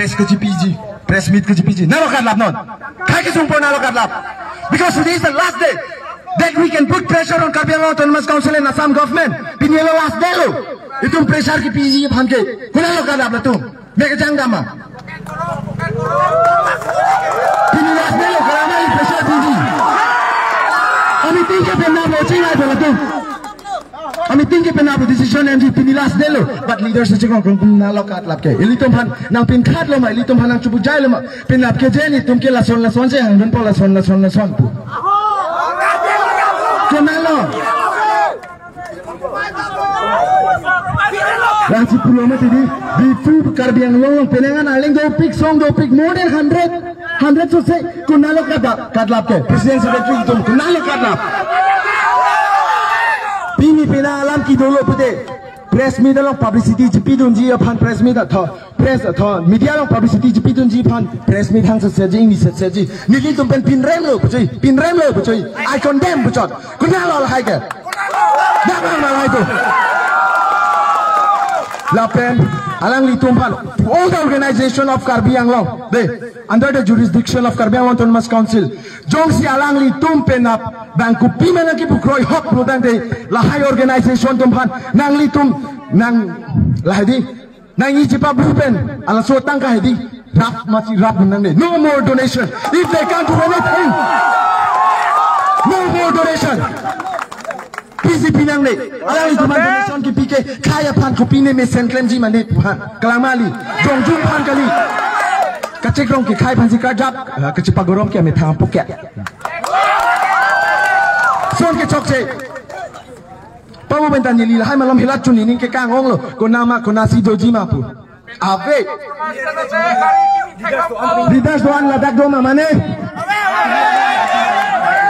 press ke GPG, press meet ke GPG. Nalokat lap non. Kai ke sungpo nalokat lap. Because today is the last day that we can put pressure on Karbi Anglong Autonomous Council and Assam government. Pinelo last day lo. Itum pressure ki PG phanke. Kuna nalokat lap la tu. Mega jang dama. Pinelo last day lo karama i pressure PG. Ami tingke penna watching ai bola tu. Ami tingke penna decision MG pinelo last day lo. But leaders se kong nalokat lap ke. Ilitum phan nang pin khat lo ma ilitum phan nang chubu jai lo ma. Pin lap ke jeni tum ke la son se hang don po la son pu. Kenalo. Rasi pulau mati di food Karbi Anglong penangan aling do pick more than 100 so say kunalo kadlap ke Presiden Secretary itu kunalo kadlap. Pini pina alam ki dolo pute press media long publicity jipi dunji upon press media press media long publicity jipi dunji upon press media hang sesaji English sesaji nili tumpen pin rem lo pucui I condemn pucot kunalo hai ke dah malai tu lapen alang li tumpan all the organization of Karbi Anglong they under the jurisdiction of Karbi Anglong Autonomous Council jong si alang li tumpen up bangku pimena ki bukroi hok prodan de lahai organization tumpan nang li tum nang lahadi nang i jipa bupen ala so tangka hedi rap masi rap nang de no more donation if they can't do anything no more donation PCP nang le alang itu donation ki pike kaya pan kopi ne mesen claim ji mane kelang mali jongjung pan kali kacek rong ki kai pan si kajap kacik pagorom ki ame thang poket son ke chok se pamu bentan ni hai malam hilat chuni ni ke kangong lo ko nama ko nasi doji ma pu ave leaders doan ladak do ma mane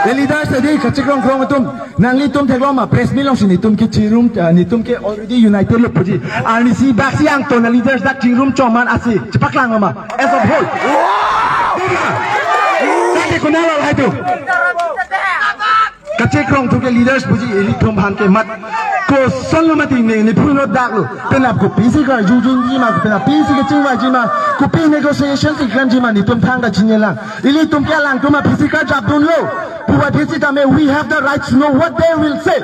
the leaders tadi kacik rong krong tum nang li tum theglom ma press milong sini tum ki chirum ni tum ke already united lo puji ani si baksi ang to na leaders dak chirum choman asi cepak lang ma as of whole tadi kunalo hai tu kacik rong tu ke leaders puji eli tum han ke mat ko solo mati ni puno dak lo penap ko pisi ka jujun ji ma penap pisi ke chingwa ji ma ko pi negotiation ki klam ji ma ni tum thang da chinyelang eli tum ke lang tum ma pisi ka jap dun lo we have the right to know what they will say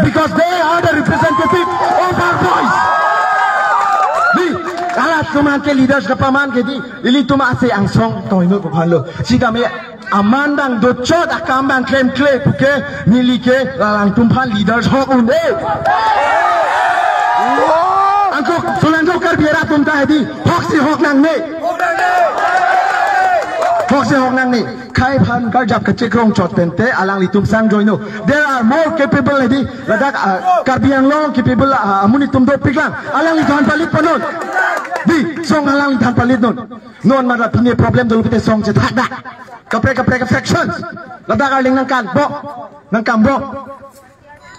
because they are the representative of our voice. Alat tuman ke leaders kapaman ke di ili tuma ase ang song to ino ko phalo si kami amandang do chot akambang claim puke milike lalang tumpan leaders hok unde angko solanjo kar biara tumta hedi hok si hok nang ne kai pan karjap kecik rong chot pente alang litum sang joino there are more capable hedi ladak Karbi Anglong capable amuni tum do piklang alang litan palit panon di song alang litan palit non mara pine problem dulu pite song cetak dak kapre factions ladak aling nang kan bok nang kambok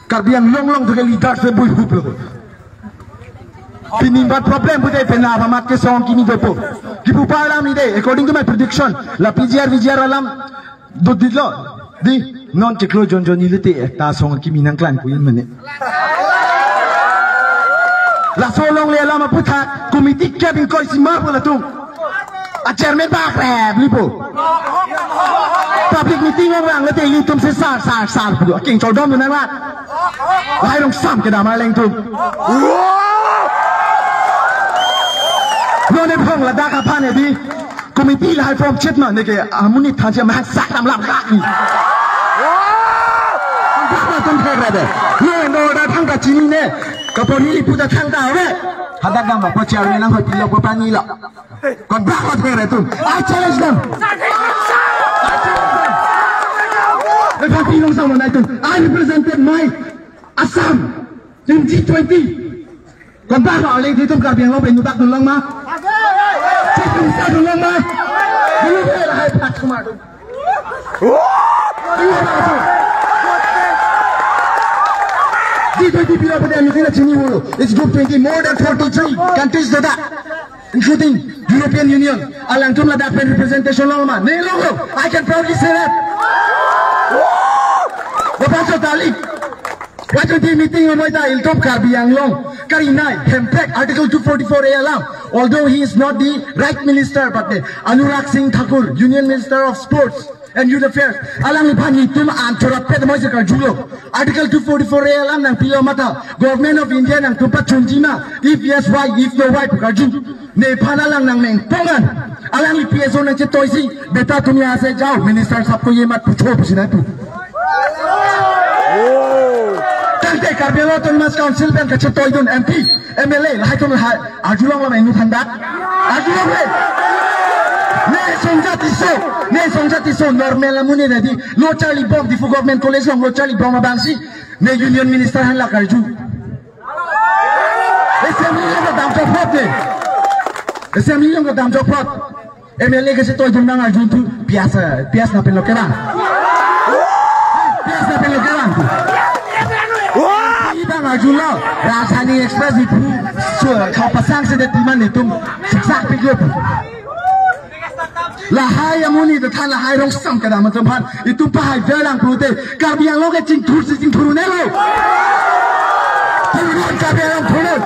Karbi Anglong tu ke leader se bui hup lo pinimbat problem pute pena amat ke song kini dopo dibupa alam ni de according to my prediction la PGR alam do didlo di non teklo jon ilite ta song kimi nang klan ku yin mane la solong le alam puta committee cabin ko si ma bola tu a chairman ba crab lipo public meeting orang le te li tum se sar pu king chol dom na la lai dong sam ke da ma leng tu none phong la da ka phan ne di committee lai from chetma ne ke amuni than che ma sak lam lam rak ni ba ton thek ra de no da thang ka chi ni ne ka po ni pu da thang da we hadak gam ba po cha ni nang ho pi lo po pa ni lo kon ba ko thek ra tu I challenge them if I feel someone I represented my Assam in G20 kon ba ko le thi tum Karbi Anglong pe nu tak dun lang ma It's group 20, more than 43 countries that including European Union. Alang tum ladak pen representation lama. Ne logo, I can proudly say that. Bapak Tali, What do meeting of the Iltop Karbi Anglong? Karinai, Hempek, Article 244A alam. Although he is not the right minister, but the Anurag Singh Thakur, Union Minister of Sports and Youth Affairs. Alang Ipani Tum Antorap Moisaka Julo. Article 244A alam ng Pilomata. Government of India ng Tumpa Chunjima. If yes, why? If no, why? Pukaju. Nepana lang ng Mengpongan. Alang PSO ng Chetoisi. Beta Tumia se jao. Minister Sapko Yemat Pucho Pusinatu. Tante Karbiang Autonomous Council ben kacetoy dun MP, MLA, lahat ito lahat. Ajulong lang may nutandak. Ajulong lang. Ne sonja tiso normal lang muna na di. Lo Charlie Bong, di fu government college lang, lo Charlie Bong mabangsi. Ne union minister han la karju. Assembly lang ka dam jokpot ne. Assembly lang ka dam jokpot. MLA kacetoy dun nang arjun tu pias na penlokeran. Pias na penlokeran tu. Ibang Arjuna, Rajdhani Express itu, kau pasang sedang di mana itu, siksa pikir. Lahai yang muni itu kan lahai rong sam kadang macam itu pahai berang putih, Karbiang lo ke cing tur nelo, turun Karbiang lo turun.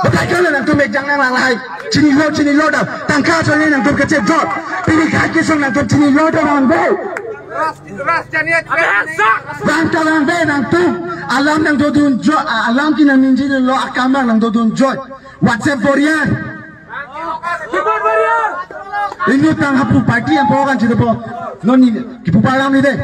Betul kalau nak tu mejang nang lahai, cini lo dah, tangkap soalnya nang tu kecil jod, pilih kaki soal nang tu cini lo dah nang be. Bangka lang be nang tu alam nang dodun joy alam ki nang ninji lo akamang nang dodun joy WhatsApp Korean ini tang hapu party yang bawa kan cerita po noni kipu palam ni deh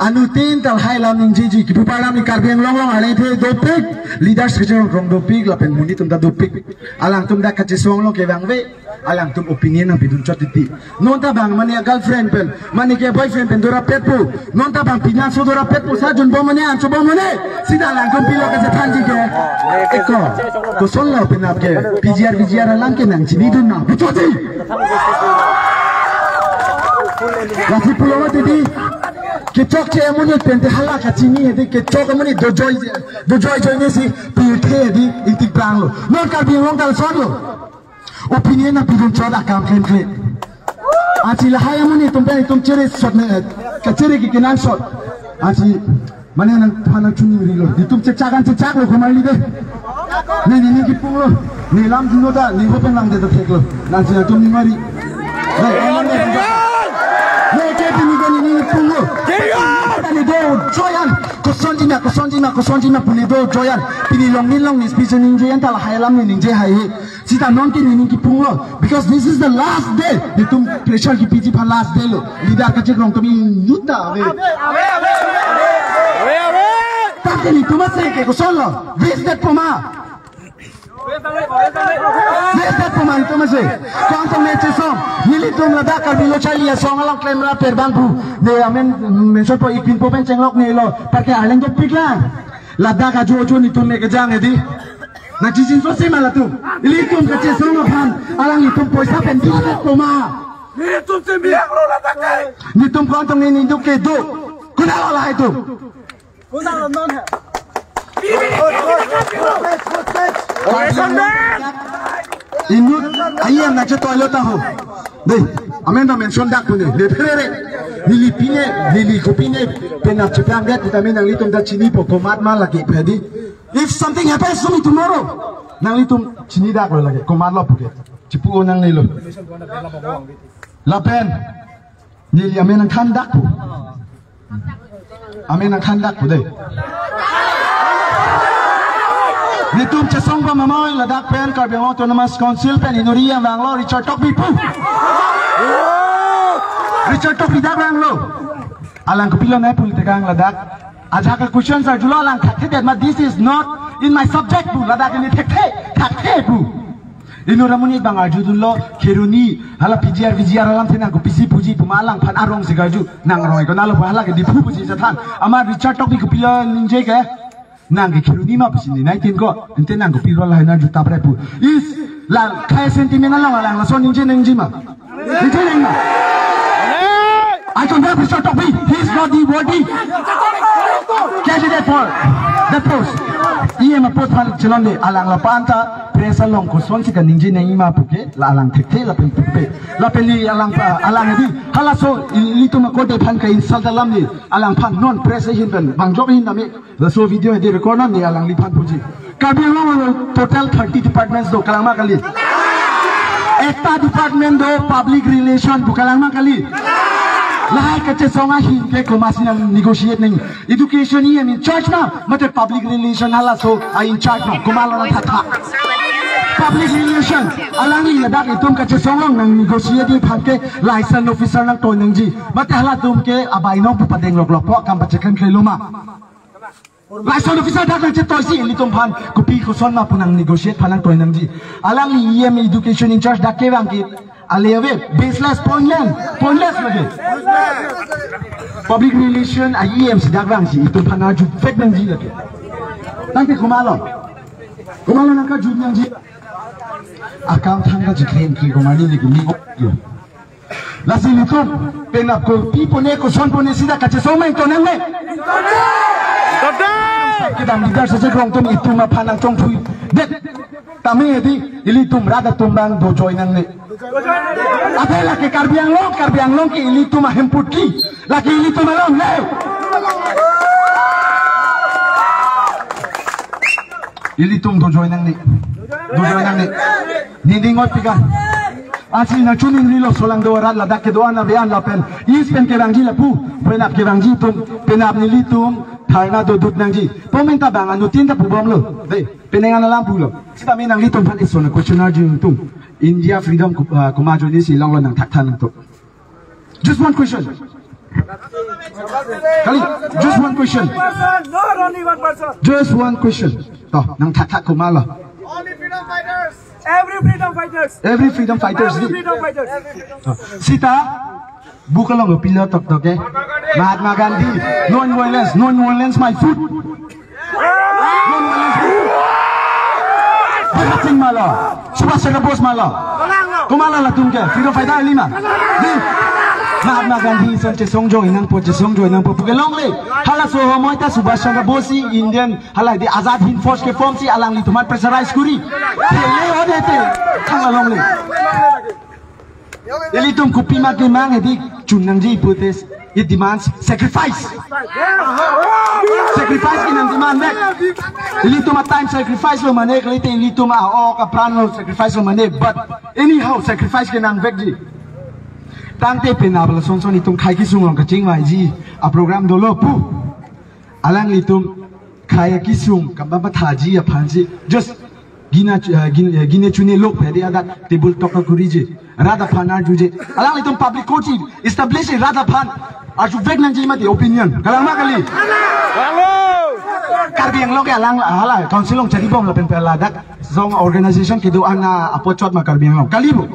anu tin tal hai lam ninji kipu palam ni Karbiang long alai the dopik leaders kerja rong dopik lapen muni tum da dopik alang tum da kace song lo ke bang ve alang tum opinion nang bidun chot ti nonta bang mani girlfriend pen mani ke boyfriend pen dora petpu nonta bang pinan so dora petpu sa jun bo mani an so bo mani sida alang tum pilo ka thanji ke eko to sollo pen ap ke PGR alang ke nang chini dun na buchoti Rasi pulau tadi kecok cewek muni pente halak kacini hedi kecok muni dojoy ni si pilih hedi intik perang lo non Karbiang long kal son lo opinion na bidun coda kam klen aci lahai muni tumpen tum ceri shot ne kaceri ki kenan shot aci mana nang phana chuni rilo di tum cecak lo kemari deh ni ki pung lo ni lam juno da ni hopen lang de to thek lo nang cina tum ni mari Ni do joyan kosonjina puni do joyan pini long ni speech ninja tal hailam ni ninja hai sita non ki ni ki punglo because this is the last day ditum pressure ki piji pa last day lo leader ka chekrong kami yuta ave tapi ni tumase ke kosonlo this that poma Lihat pemain itu masih, kantong macam song, nilitum lada Karbiang cari ya song alang klaim lah perbangku, deh amen mention po ikin po pen cenglok nih lo, pakai aleng jep piklah, lada kaju nitum mekejang edi, nak cincin sosial malah tu, nilitum kecil song apan, alang nitum poisa pen lihat poma, nilitum sembilan lo lada kai, nitum kantong ini hidup kedo, kenapa lah itu? Kenapa non? Inut ayam nak cetok lo tahu. Deh, amen dah mention dak punya. Lepere, nili kopine, pena cepang dia kita menang litum dah cini pokomat mal lagi. Jadi, if something happens to me tomorrow, nang litum cini dak lo lagi. Komat lo punya. Cipu nang nilo. Lapen, nili amen nang kandak pu. Amen nang kandak pu deh. Nitum cesong pa mamoy ladak pen Karbiang Autonomous Council pen inuri yang banglo Richard Tokbi pu. Richard Tokbi dak banglo. Alang kupilo na politikang ladak. Aja ka questions are julo alang kakhe but this is not in my subject pu ladak ini kakhe pu. Inuramuni bang arjudun lo keruni hala PGR alam tina ko pisi puji pumalang pan arong sigarju nang roy ko nalo hala ke dipu puji satan. Amar Richard Tokbi kupilo ninje ke nang keruni ma pusini 19 ko ente nang piro lah na juta prepu is la kai sentiment lang la so ninje ma I don't have Richard Tokbi. He is not the worthy candidate for that post. Ia ma post hal chalon de alang la panta press along ko son si kaning ji nang ima puke la alang thekte la pen puke la peli alang di hala so ilito ma ko de phan ka insult dalam ni alang phan non press hin ben bang job hin nami la so video de record na ni alang li phan puji Karbi Anglong total 30 departments do kalama kali ekta department do public relation bu kalama kali lahai kache songa hin ke komasi nang negotiate nang education hi in charge na mate public relation hala so I in charge na kumala na tha public relation alangi ladak itum kache songa nang negotiate phangke license officer nang to nang ji mate hala tum ke abai no pu padeng lok lok po kam pache kan kheloma license officer dak nang che toy si litum phan kopi ko son ma punang negotiate phanang toy nang ji alangi em education in charge dak ke wang ki Alewe baseless pointless lagi. Public relation IEM sidak bang si itu pana jud fake nang ji lagi. Tangke kumalo nang ka jud nang ji. Account hanga jikrem ki kumani lagi ni yo. Lasi itu penap ko pi pone ko son pone sida kache somai to nang me. Kita leader saja krong tum itu ma panang chong thui. Det kami edi ilitum rada tumbang do join nang ne. Apa lagi Karbi Anglong ki ilitum hemput ki lagi ilitum along ne. Ilitum do join nang ne. Nindingot pikan. Asli na chuning rilo solang do rat ladak ke doan na bean lapel. Ispen ke rangji lapu penap ke rangji tum penap nilitum Tharna do dut nang ji pomenta bang anu tin ta pubom lo de penengan alam pulo sita me nang litum phan isona questionnaire jing tum India freedom kumajo ni si long lo nang thak than to just one question kali just one question not only one person just one question to nang thak kumala only freedom fighters every freedom fighters sita bukan lo pilih tok tok ke Mahatma Gandhi non violence my food non violence Bhagat Singh malo Subhash Chandra Bose malo kumala la tum ke freedom fighter lima ni Mahatma Gandhi san che songjo inang po bukan long le hala so moi ta Subhash Chandra Bose Indian hala di Azad Hind Force ke form si alang li tumat pressurize kuri le ode te thang long le Ilitum kupi magemang edi chunangji putes it demands sacrifice kinang demand mek ilitum a time sacrifice lo manek lite ilitum a o ka pran lo sacrifice lo manek but anyhow sacrifice kinang vekji tangte penabla sonson itum khai ki sung long ka ching mai ji a program do lo pu alang litum khai ki sung ka ba thaji a phanji just gine chune lok phede ada table tok kuriji Radha Phan Arjuje alang itum public court establish Radha Phan Arju vek nang ji mati opinion kalama kali Karbi Anglong ke alang hala council long jadi bom la pen pela dak zong organization ke do ana apochot ma Karbi Anglong kali bu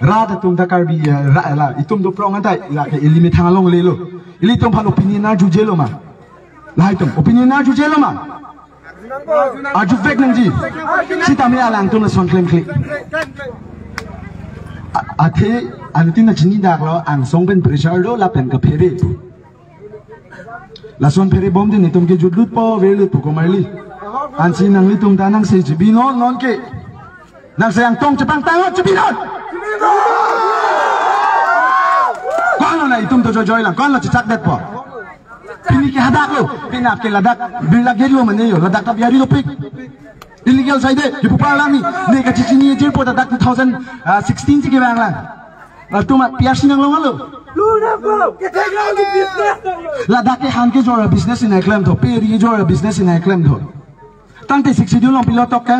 Radha tum da Karbi la itum do prong antai la ke ilimi thangalong le lo ili tum phan opinion Arjuje lo ma la itum opinion Arjuje lo ma Arju vek nang ji sita me alang tum na son claim Ate anutin na chini dak lo ang song pen pressure lo la pen ka phere la son phere bom din itum ke judlut po velut po komarli ansi nang litum tanang se jibi non ke nang sayang tong chepang tangot jibi non kono na itum to joy lang kono chichak det po pini ke hadak lo pinap ke ladak bilak geri lo mane yo ladak ta biari lo pik illegal side ipu parlami ne ka chichini jil po dadak 2016 sige bang lang la tuma piasi nang long lo ladak ke han ke jora business in claim tho peri jora business in claim tho tangte 60 long pilotok ka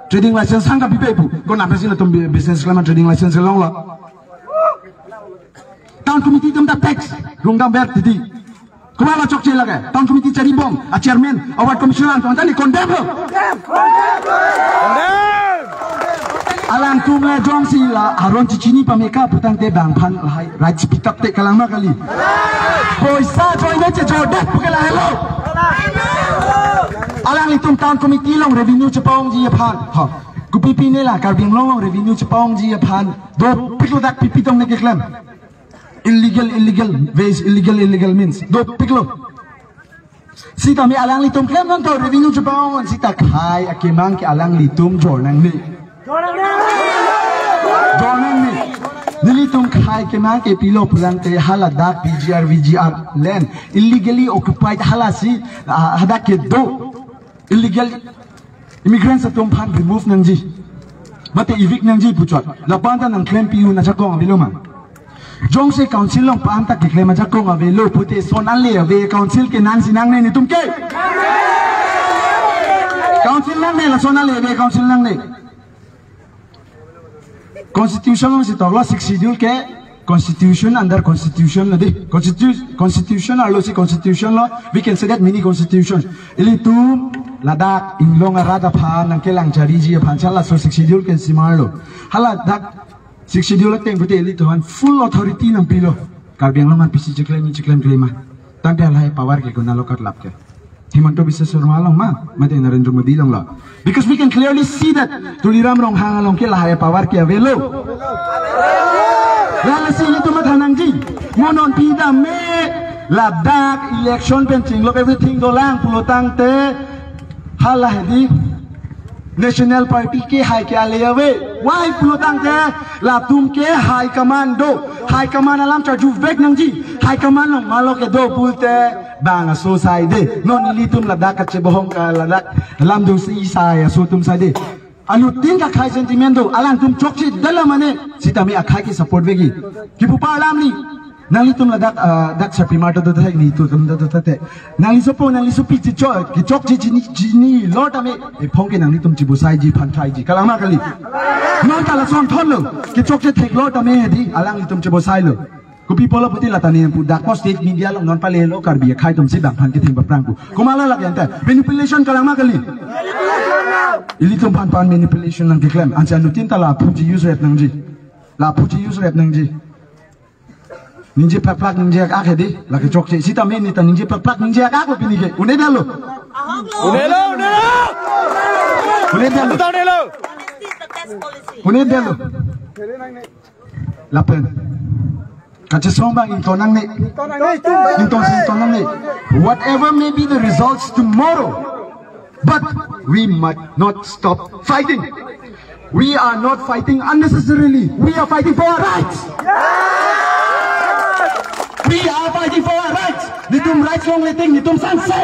trading license hanga bipe pu ko na president tum business claim trading license long lo town committee tum da tax rungdam ber tidi kumala chok che laga town committee chari bom a chairman award commissioner to antani condemn alang tumla jong si la aron chichini pameka putang te bang phan lai right pitak te kalama kali poisa join ne che jode pukala hello alang litum town committee long revenue chapong ji phan ha kupipi ne la Karbi Anglong revenue chapong ji phan do piklo dak pipi tong ne ke claim illegal ways illegal means do piklo Sita mi alang litum klem non to revenue jabon sita khai akimang ki alang litum jornang ni. Jornang ni. Nilitum khai kemang ke pilo pulante haladak VGR land illegally occupied halasi hadak ke do illegal immigrants atom pan remove nangji. Mate evict nangji puchot. Lapanta nang claim piu na chakong abiloma. Jong se council long panta ke claim chakong avelo pute son alle ave council ke nan sinang ne ni tumke. Council nang ne la son alle ave council nang ne. Constitution long si togla 6 schedule ke constitution under constitution la de constitution arlo si constitution lo we can say that mini constitution ili tu ladak inglong arada pha nang kelang jari ji phan chala so 6 schedule ken simarlo hala dak 6 schedule teng pute ili tu full authority nang pilo karbiang longan pisi claim ma tante alai power ke guna lokat lap ke Himanto Biswa Sarma long ma mate Narendra Modi long la because we can clearly see that tuliram rong hang long ke lahai power ke avelo la si itu mathanang ji monon pida me ladak election penting lok everything do lang pulotang te halah di national party ke hai ke alewe why pulotang te la tum ke high command alam charju vek nang ji high command long malo ke do pulte bang so sai de non ilitum ladak ka chebohong ka ladak lam do si sai so tum sai de anu tin ka khai sentiment do alang tum chokchi dalamane sitami akhai ki support vegi ki pupa alam ni nali tum ladak dak sapi mato do thai ni tu tum do tate nali sopo nali supi chi chok ki chokchi jini lot ame e phongke nali tum chi busai ji phan thai ji kalama kali non kala son thon lo ki chokchi thek lot ame di alang ni tum chi busai lo ku people puti latani pu dak post state media lo non pale lo kar bi khai tum si bang phan ki thing baprang ku kumala lak yanta manipulation kalama kali ili tum pan manipulation nang claim ancha nutin tala puji use rate nang ji la puji use rate nang ji ninje plak ninje ak hedi la ke chok sita me ni ta ninje plak ninje ak ko pini ke unedalo lapen kache somba intonang ne whatever may be the results tomorrow but we might not stop fighting. We are not fighting unnecessarily. We are fighting for our rights. We are fighting for our rights. Nitum rights long leting nitum sunset.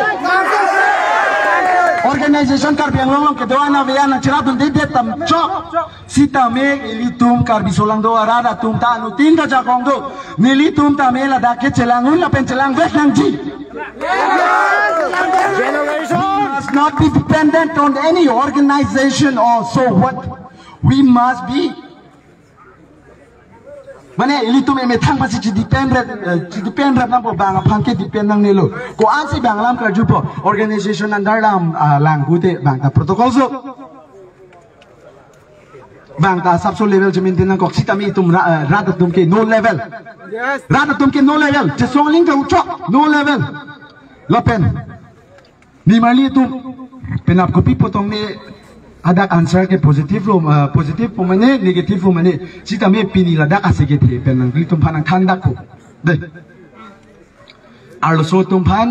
Organization karbiang long ke doana veana cerabun de tam chok. Sita me ilitum karbi solang do arada tum ta anu tinga jakong do. Nilitum ta me la dake celangun la pen celang vet nang ji. Must not be dependent on any organization or so what we must be mane ilitum me thang pasi ci depend nang po bang phangke depend nang nelo ko ansi banglam ka jupo organization under lam lang gute bang ta protocol so bang ta subso level jamin din ko sita mi tum rada tum ke no level yes rada tum ke no level je songling ka uchok no level lopen ni mali tum penap kopi potong ni ada answer ke positif lo positif pemane negatif pemane sita me pini ladak asike the penang tum phanang khandak ko de arlo tumpan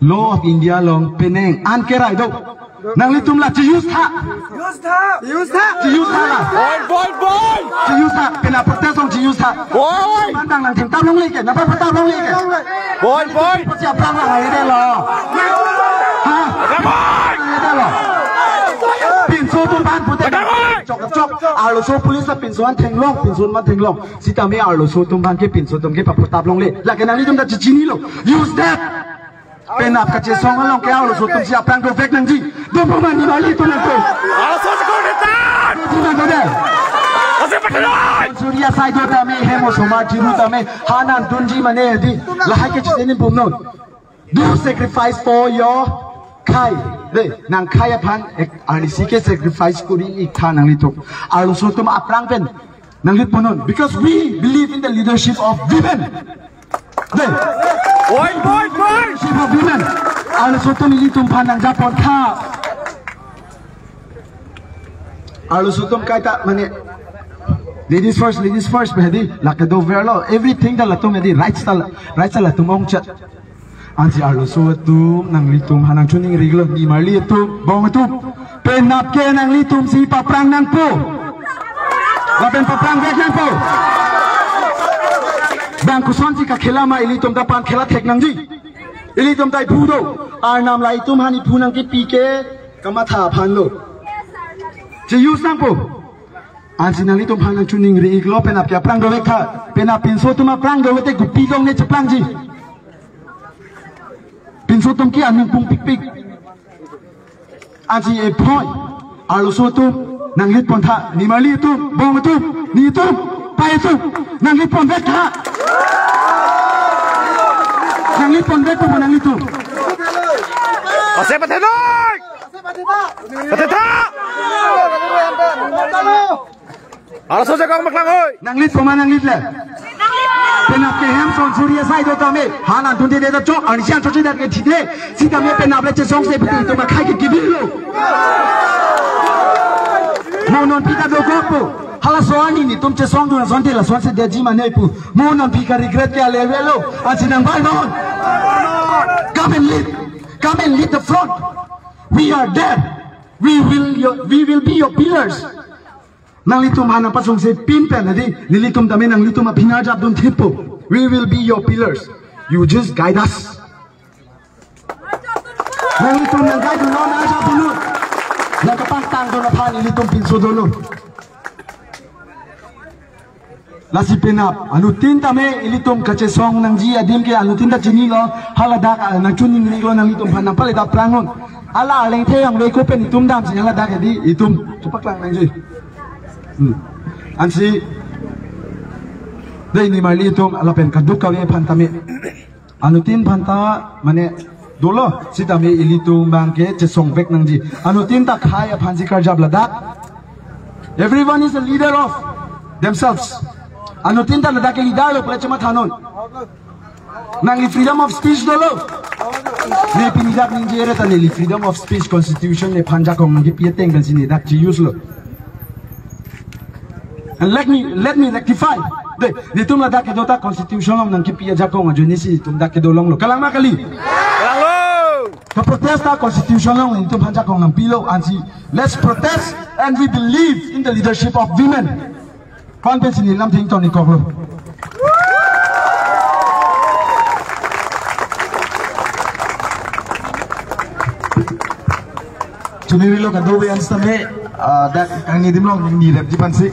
law of India long peneng an kerai do nang litum la use tha la boy use tha pena protestong use tha boy pandang nang thing tam long le ke na pa tam long le ke boy siap lang la hai de lo ha de lo pin so tumpan pute chok arlo so police la pin so an theng long sita me arlo so tumpan ke pin so tum ke pa protap long le la ke nang litum da chini lo use that penap kache song long ke arlo so tum siap lang do vek nang ji do man ni bali tu nang ko so ko detan tu nang de Surya sai do ta me hemo so ma jiru ta me hanan dunji mane di la hai ke chini bum no do sacrifice for your khai de nang khai phan ani sike sacrifice kuri ikha nang litok arlo so tum aprang pen nang lit ponon because we believe in the leadership of women de boy leadership of women arlo so tum litum phan nang japon kha arlo so tum kai ta mane ladies first behdi la ke do verlo everything da la tum edi rights la tum ong chat Ansi arlo so tu nang litum hanang chuning riglo di marli tu bong tu penap ke nang litum si paprang nang po lapen paprang vek nang po bang kuson si ka khela ma ilitum da pan khela thek nang ji ilitum tai phu do ar nam lai tum hani phu nang ki pi ke kama tha phan lo ji use nang po ansi nang litum hanang chuning riglo penap ke prang do vek tha penap pin so tu ma prang do te gupi dong ne chaplang ji pinso tum ki aning pung pik pik aji e phoi alu so tu nang lit pon tha ni mali tu bong tu ni tu pai tu nang lit pon vet tha nang lit pon vet tu nang lit tu ase pathe noi pathe tha ala so jaga maklang oi nang lit pon nang lit le penap ke hem son surya sai do tame hanan tunde de da chok ani sian chochi da ke thide si tame penap le che song se putu to ma khai ke gibi lo monon pika do gopo hala so ani ni tum che song do na son te la son se de ji ma nei pu monon pika regret ke ale velo ansi nang bai non come and lead the front we are there we will be your pillars nang litum hanang pasong se pimpen adi nilitum tame nang litum a pinar jab dun thipo we will be your pillars you just guide us nang litum nang guide no na jab dun na kapang tang do na phan nilitum pinso do no lasi penap anu tin tame ilitum kache song nang ji adim ke anu tin da chini lo halada nang chuning ni lo nang litum hanang pale da prangon ala leng the yang we ko pen itum dam sin ala da ke di itum chupak lang nang ji ansi dai ni mali tum ala pen kaduk kawe phantame anutin phanta mane dolo sitame ilitum bangke che songbek nangji anutin ta khaya phanji karjab ladak everyone is a leader of themselves anutin ta ladak leader lo prachama thanon nangi freedom of speech dolo ne pinjak ninjere ta ne freedom of speech constitution ne phanja kong ngi pieteng kan sini dak ji use lo. And let me rectify. Di tum ladak ke dota constitution long nang kipi aja ko ngajuni si tum dak ke dolong lo. Kalang makali. Kalang lo. To protest our constitution long ni tum hanja ko nang pilo ansi. Let's protest and we believe in the leadership of women. Conference ni lam ting toni ko lo. Chuniri lo ka do we ansame that kang ni dim long ni rep jipan si.